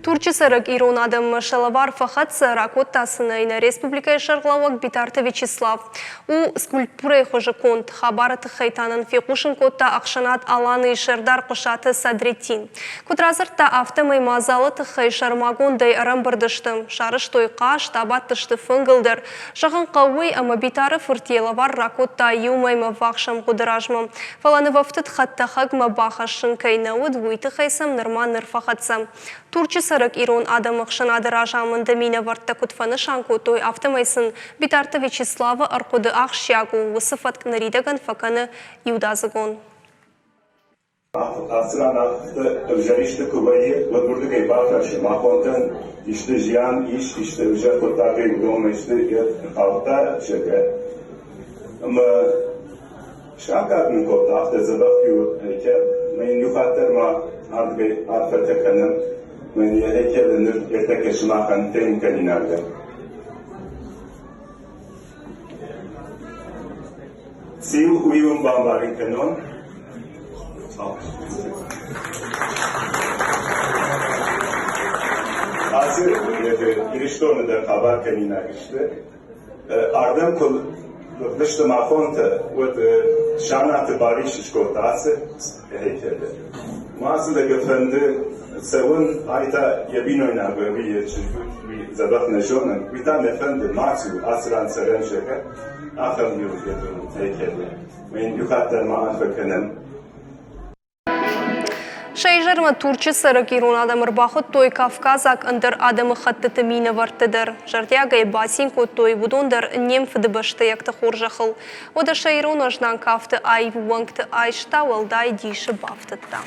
Турчы сырык иронадым шалавар фахат ракоттасыны республика шарглауак битарты Вячеслав. У скульптуры хожы конт хабараты хайтанын фекушын котта акшанат аланы шардар кушаты садреттин. Кутразыртта автомай мазалы тыхай шармагондай арамбырдыштым. Шарыш тойқа штабаттышты фынгылдыр. Жағын қауый ама битары фыртелавар ракотта юмайма вақшам кудыражмам. Фаланы вафтыт хатта хагма бахашын кайнауд вуйты хайсам нырман нырфахатсам. Турчы сырык ирон адамық шынады ражамынды мені вартта кутфаны шанку той автомайсын битарты Вячеслава арқуды ақ шягу высыфат наридаган факаны юдазыгон. Asranakta özellikle Kubayı ve buradaki ebatlar mahkontan işte ziyan iş işte özel kurtardığı doğum işte halkta şöyle ama şakatın kota hafta zabakıyor ki men yukarıda ma ardı arfete kanım men yekelenir yetek esmakan temkaninarda Siu uyum bambarin kanon Hazır girişte da kabar kanina işte. Ardem kul dıştı mafonta ve şanatı barış şkotası heykelde. Masada gefendi sevun ayta yebin oynar böyle bir zadak nejonen. Bir tane efendi Marsu asran seren şeker. Aham yürüyordum heykelde. Men yukarıda maafı kanem. Шайжарма турчы сырык ирон адамыр бақыт той Кавказак ындыр адамы хаттыты мені варттыдыр. Жардягай басинко той будондар нем фыдыбышты якты хоржақыл. Ода шайрон ажнан кафты ай вуангты ай штауалдай диші бафтытта.